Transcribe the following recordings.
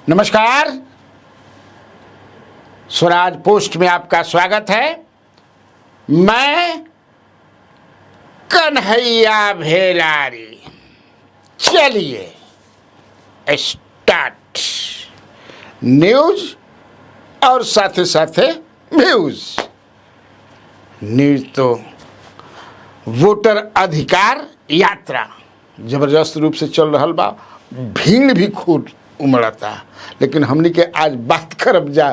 नमस्कार, स्वराज पोस्ट में आपका स्वागत है। मैं कन्हैया भेलारी। चलिए स्टार्ट। न्यूज और साथे साथे व्यूज। न्यूज तो वोटर अधिकार यात्रा जबरदस्त रूप से चल रहा बा, भीड़ भी खूब उमड़ता, लेकिन हमने के आज बात करब जा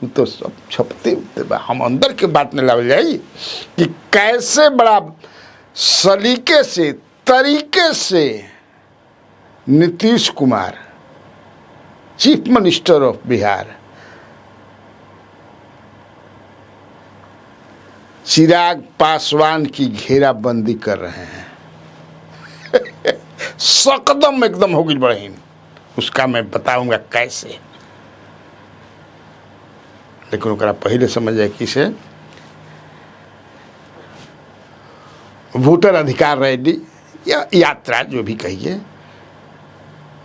तो सब छपते बा। हम अंदर के बात में लावल जाई कि कैसे बड़ा सलीके से तरीके से Nitish Kumar chief minister of Bihar Chirag Paswan की घेराबंदी कर रहे हैं। सकदम एकदम हो गई बड़हीन, उसका मैं बताऊंगा कैसे। लेकिन ओकरा पहले समझ जाए कि से वोटर अधिकार रैली या यात्रा जो भी कहिए,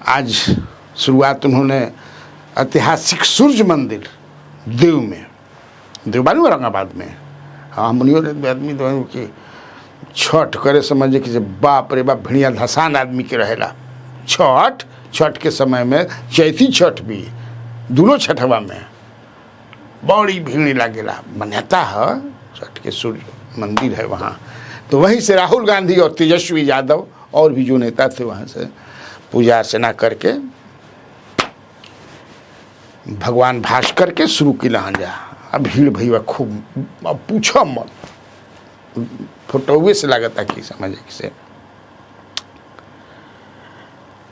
आज शुरुआत उन्होंने ऐतिहासिक सूर्य मंदिर देव में, देवबानी औरंगाबाद में, हाँ हमनियों आदमी तो कि छठ करे समझे कि बाप रे बाप भिड़िया धसान आदमी के रहेला। छठ के समय में चैती छठ भी, दोनों छठवा में बड़ी भीड़ लागेला। मान्यता है छठ के सूर्य मंदिर है वहाँ, तो वहीं से राहुल गांधी और तेजस्वी यादव और भी जो नेता थे वहाँ से पूजा अर्चना करके भगवान भास्कर के शुरू की लहंजा। अब भीड़ भैया खूब, अब पूछो मत, फोटोवे से लागता कि समझे से।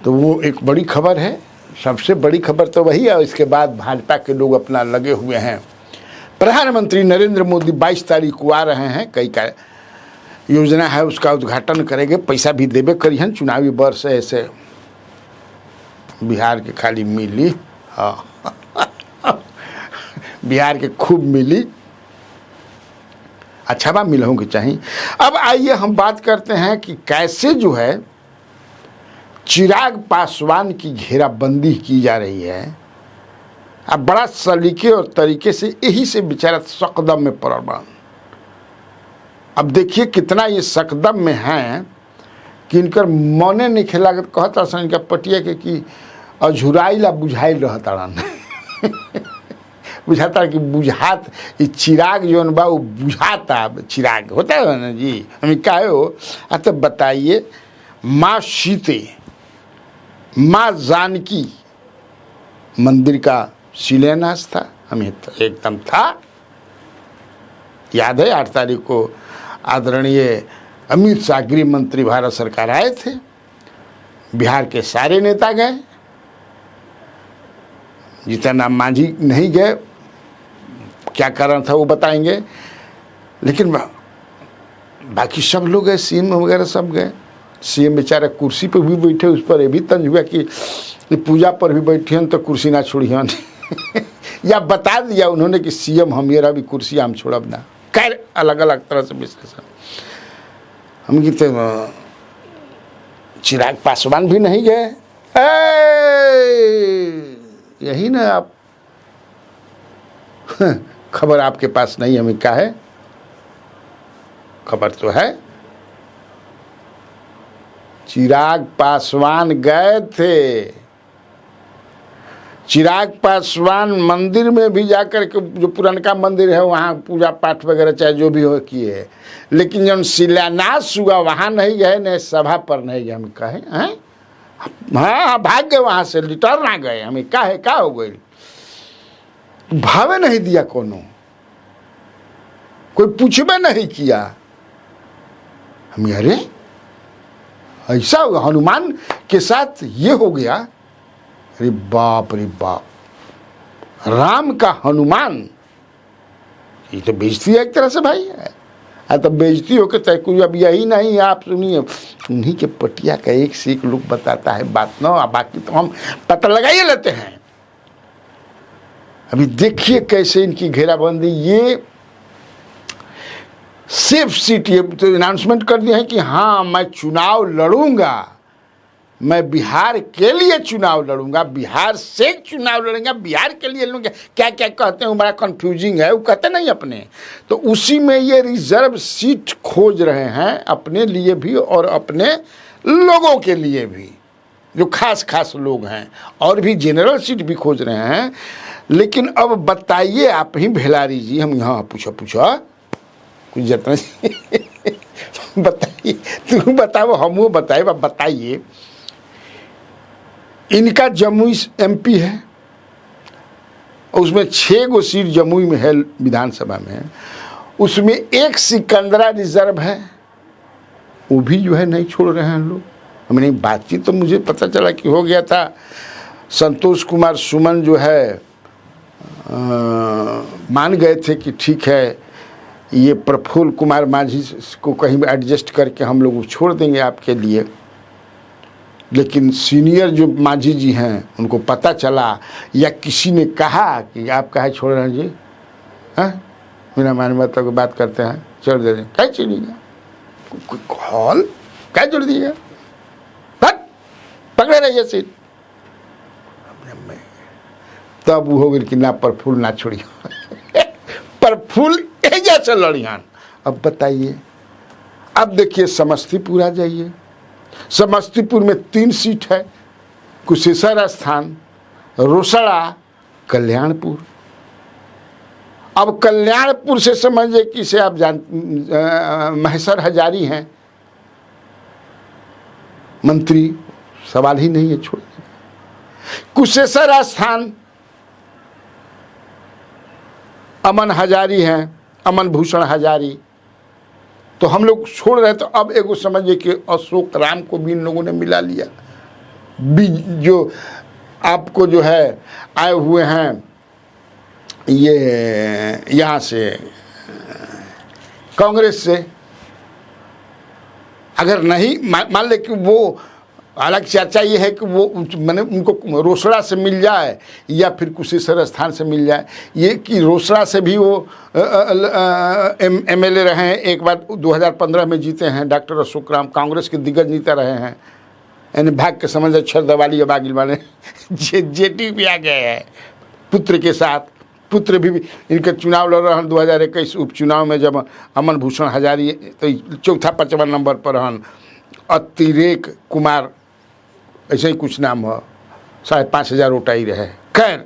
तो वो एक बड़ी खबर है, सबसे बड़ी खबर तो वही है। इसके बाद भाजपा के लोग अपना लगे हुए हैं। प्रधानमंत्री नरेंद्र मोदी 22 तारीख को आ रहे हैं। कई का योजना है उसका उद्घाटन करेंगे, पैसा भी देवे करिहन। चुनावी वर्ष ऐसे बिहार के खाली मिली, हाँ बिहार के खूब मिली, अच्छा बा मिलहों के चाहिए। अब आइए हम बात करते हैं कि कैसे जो है चिराग पासवान की घेराबंदी की जा रही है। अब बड़ा सलीके और तरीके से, यही से बेचारा सकदम में पड़ बा। अब देखिए कितना ये सकदम में हैं कि इनकर मने नहीं खेला, कहता सन इनका पटिया के कि अझुराइला बुझाइल रहता बुझाता कि बुझात ये चिराग जो बा वो बुझाता चिराग होता है ना जी। हमें कहे हो तो बताइए, माँ सीते, माँ जानकी मंदिर का शिलान्यास था, हमें तो एकदम था याद है। 8 तारीख को आदरणीय अमित शाह गृह मंत्री भारत सरकार आए थे, बिहार के सारे नेता गए, जीतन मांझी नहीं गए, क्या कारण था वो बताएंगे, लेकिन बाकी सब लोग गए, सीएम वगैरह सब गए। सीएम बेचारे कुर्सी पर भी बैठे, उस पर ये भी तंज हुआ कि पूजा पर भी बैठियन तो कुर्सी ना छोड़ियन या बता दिया उन्होंने कि सीएम हम ये भी कुर्सी हम छोड़ब ना। खैर अलग अलग तरह से विश्लेषण। हम कहते चिराग पासवान भी नहीं गए। यही ना आप खबर आपके पास नहीं, हमें क्या है, खबर तो है। चिराग पासवान गए थे। चिराग पासवान मंदिर में भी जाकर के, जो पुरानका मंदिर है वहाँ पूजा पाठ वगैरह चाहे जो भी हो किए, लेकिन जब शिलान्यास हुआ वहाँ नहीं गए, न सभा पर नहीं गए। हम कहे हैं हाँ भाग गए वहाँ से, रिटर्न आ गए। हमें क्या है, क्या हो गई, भावे नहीं दिया, कोनो कोई पूछबे नहीं किया। हम अरे ऐसा हनुमान के साथ ये हो गया। अरे बाप रे बाप, राम का हनुमान, ये तो बेइज्जती है एक तरह से भाई। तो बेइज्जती होकर तय कोई। अब यही नहीं, आप सुनिए, उन्हीं के पटिया का एक से एक लोग बताता है बात ना, बाकी तो हम पता लगा ही लेते हैं। अभी देखिए कैसे इनकी घेराबंदी, ये सेफ सीट, ये तो अनाउंसमेंट कर दिया है कि हाँ मैं चुनाव लड़ूंगा, मैं बिहार के लिए चुनाव लड़ूंगा, बिहार से चुनाव लड़ूंगा, बिहार के लिए लड़ूंगा, क्या क्या कहते हैं, वो बड़ा कंफ्यूजिंग है, वो कहते नहीं अपने। तो उसी में ये रिजर्व सीट खोज रहे हैं अपने लिए भी और अपने लोगों के लिए भी, जो खास खास लोग हैं, और भी जनरल सीट भी खोज रहे हैं। लेकिन अब बताइए आप ही भेलारी जी, हम यहाँ पूछा कुछ जतन बताइए, तुम बताओ, हम वो बताए, बताइए। इनका जमुई एमपी है, उसमें 6 गो सीट जमुई में है विधानसभा में, उसमें एक सिकंदरा रिजर्व है, वो भी जो है नहीं छोड़ रहे हैं लोग। हमने बातचीत तो मुझे पता चला कि हो गया था, संतोष कुमार सुमन जो है मान गए थे कि ठीक है, ये प्रफुल्ल कुमार माझी को कहीं एडजस्ट करके हम लोग छोड़ देंगे आपके लिए। लेकिन सीनियर जो माझी जी हैं उनको पता चला या किसी ने कहा कि आप काहे छोड़ रहे हैं जी, हाँ बिना मानवता को बात करते हैं, छोड़ दे, क्या छोड़िएगा, कॉल क्या छोड़ दीजिएगा, पकड़े रहिए सीट। तब वो हो गई कि ना प्रफुल्ल ना छोड़िए प्रफुल्ल जैसे लड़ियान। अब बताइए, अब देखिए समस्तीपुर आ जाइए, समस्तीपुर में 3 सीट है, कुशेश्वर स्थान, रोसड़ा, कल्याणपुर। अब कल्याणपुर से समझिए कि से आप महेश्वर हजारी हैं मंत्री, सवाल ही नहीं है, छोड़। कुशेश्वर स्थान अमन हजारी हैं, अमन भूषण हजारी, तो हम लोग छोड़ रहे। तो अब एगो समझिए कि अशोक राम को भी इन लोगों ने मिला लिया, जो आपको जो है आए हुए हैं ये यहाँ से कांग्रेस से। अगर नहीं मान ले कि वो, हालांकि चर्चा ये है कि वो मैंने उनको रोसड़ा से मिल जाए या फिर कुशेश्वर स्थान से मिल जाए, ये कि रोसड़ा से भी वो एमएलए रहे हैं, एक बार 2015 में जीते हैं डॉक्टर अशोक राम, कांग्रेस के दिग्गज नेता रहे हैं। यानी भाग के समझ अक्षर दवाली अब आगिल वाले जेटी भी आ गए हैं पुत्र के साथ, पुत्र भी इनके चुनाव लड़ रहे हैं 2021 उपचुनाव में, जब अमन भूषण हजारी तो 4-5 नंबर पर रहन, अतिरेक कुमार ऐसे ही कुछ नाम हो, 5,500 वोट आई रहे। खैर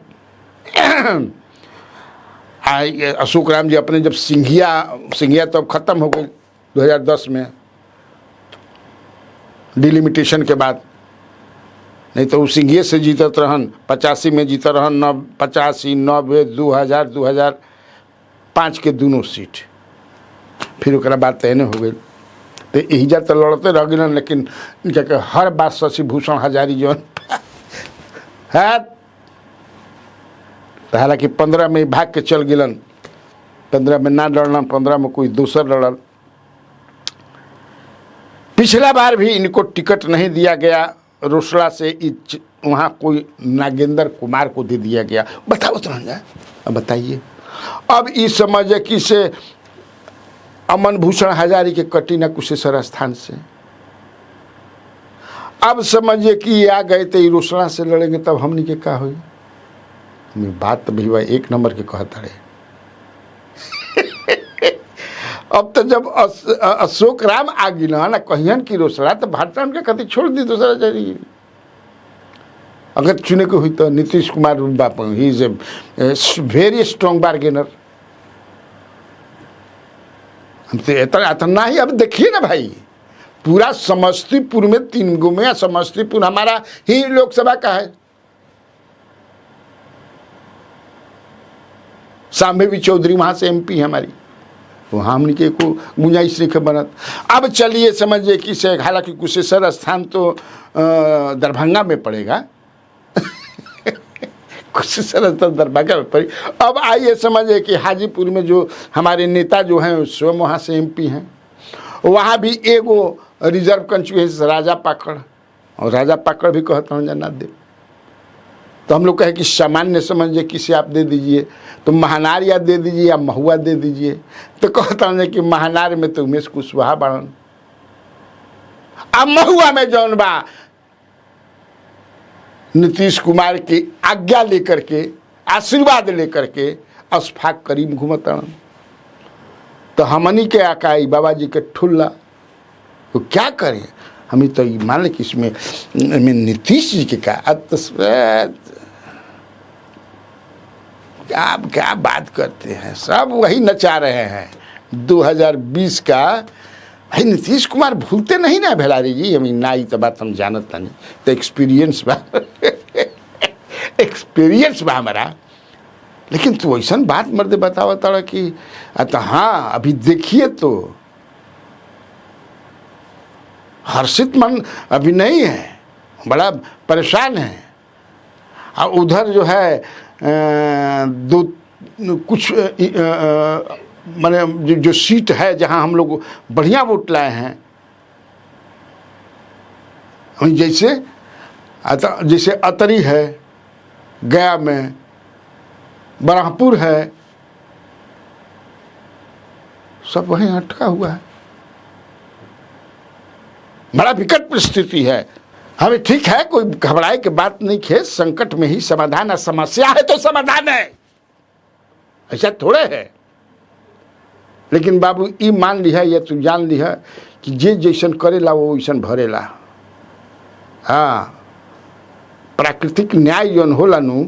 अशोक राम जी अपने जब सिंघिया तो अब ख़त्म हो गई 2010 में डिलिमिटेशन के बाद, नहीं तो वो सिंघिया से जीतत रहन, 85 में जीता रहन, 85, 90, 2000, 2005 के दोनों सीट, फिर उसके बाद तयने हो गई। तो यही जा तो लड़ते रह गए, लेकिन इनके हर बात शशि भूषण हजारी जो है, हालांकि 15 में भाग के चल गिलन, 15 में ना लड़ना, 15 में कोई दूसर लड़ल। पिछला बार भी इनको टिकट नहीं दिया गया, रोसड़ा से वहाँ कोई नागेंद्र कुमार को दे दिया गया। बताओ तो अब बताइए, अब इस समझ कि से अमन भूषण हजारी के कटी ना कुशेश्वर स्थान से, अब समझिए कि ये आ गए तो रोसड़ा से लड़ेंगे, तब हमनी के क्या हुई। बात तो भैया 1 नंबर के कहता रहे अब तो जब अशोक राम आ गिला ना कहियन की रोसड़ा, तो भाजपा उनके खातिर छोड़ दी दूसरा जरिए। अगर चुने को हुई तो नीतीश कुमार बापू, he is a very strong bargainer. इतना ही अब देखिए ना भाई, पूरा समस्तीपुर में 3 गो में, समस्तीपुर हमारा ही लोकसभा का है, सांबेवी चौधरी वहां से एमपी है हमारी, वहाँ हमने के को गुंजाइश नहीं बनत। अब चलिए समझिए कि से, हालांकि कुशेश्वर स्थान तो दरभंगा में पड़ेगा कुशेश्वर स्थान दरभंगा में पड़े। अब आइए समझिए कि हाजीपुर में जो हमारे नेता जो हैं स्वयं वहाँ से एमपी हैं, वहाँ भी एगो रिजर्व कंस्टिट्यूएंसी राजा पाकड़, और राजा पाकड़ भी कहता हूँ ना दे, तो हम लोग कहे कि सामान्य समझिए किसे आप दे दीजिए, तो महानार या दे दीजिए या महुआ दे दीजिए, तो कहता हूँ कि महानार में तो उमेश कुशवाहा बढ़न, अब महुआ में जौन बा नीतीश कुमार की आज्ञा लेकर के, आशीर्वाद लेकर के अशफाक करीम घूमतन। तो हमनी के आकाई बाबा जी के ठुल्ला तो क्या करें? हमें तो मान लें कि इसमें नीतीश जी के आप क्या बात करते हैं, सब वही नचा रहे हैं 2020 का। भाई नीतीश कुमार भूलते नहीं ना भेलारी जी, हम ना ही तो बात हम जानत नहीं, तो एक्सपीरियंस बा एक्सपीरियंस बा हमारा। लेकिन तू ऐसा बात मर्दे बतावा तारा कि तो हाँ अभी देखिए तो हर्षित मन अभी नहीं है, बड़ा परेशान है। और उधर जो है दो कुछ माने जो सीट है जहां हम लोग बढ़िया वोट लाए हैं, जैसे अतरी है, गया में बराहपुर है, सब वहीं अटका हुआ है। बड़ा विकट परिस्थिति है। हमें ठीक है, कोई घबराए की बात नहीं है, संकट में ही समाधान है, समस्या है तो समाधान है, ऐसा थोड़े है। लेकिन बाबू ये मान लिया या तू जान लिया कि जे जैसन करेला वो वैसन भरेला। हाँ, प्राकृतिक न्याय जौन होला नु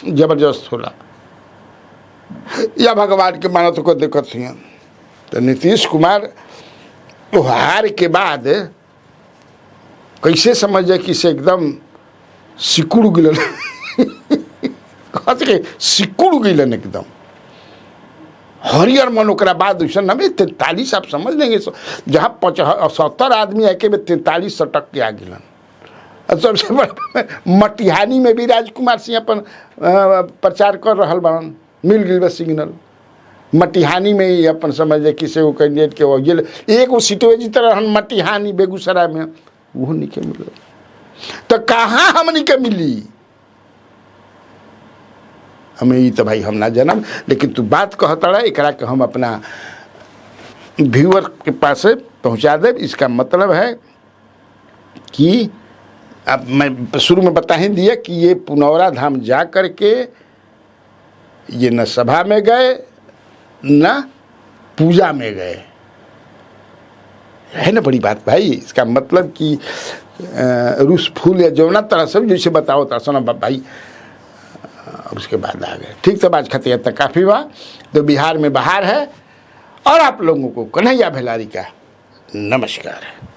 जबरदस्त होला, या भगवान के मानत को दिक्कत है। तो नीतीश कुमार तो हार के बाद कैसे समझे कि से एकदम सिकुड़ गिलन सिकुड़ गिलन एकदम हरियर मन। ओकरा बाद वैसा हमें 43 आप समझ लेंगे, जहाँ 70 आदमी आके में 43 सटक के आ गिलन। सबसे बड़ा मटिहानी में भी राजकुमार सिंह अपन प्रचार कर रहा बन, मिल गई सिग्नल। मटिहानी में ही अपन समझे किसी को कैंडिडेट के वो एक वो सीटवे जी तरह मटिहानी बेगूसराय में वो नहीं के मिले, तो कहाँ हमनी के मिली? हमें ये तो भाई हम ना जानब। लेकिन तू बात कहता रहा, एकरा के हम अपना व्यूअर के पास पहुँचा दे। इसका मतलब है कि अब मैं शुरू में बता ही दिया कि ये पुनौरा धाम जा कर के ये न सभा में गए न पूजा में गए, है ना बड़ी बात भाई। इसका मतलब कि रूस फूल या जौना तरह से जैसे बताओ तरह भाई, और उसके बाद आ गए। ठीक, तब आज खतिया तक काफ़ी हुआ। तो बिहार में बहार है। और आप लोगों को कन्हैया भेलारी का नमस्कार है।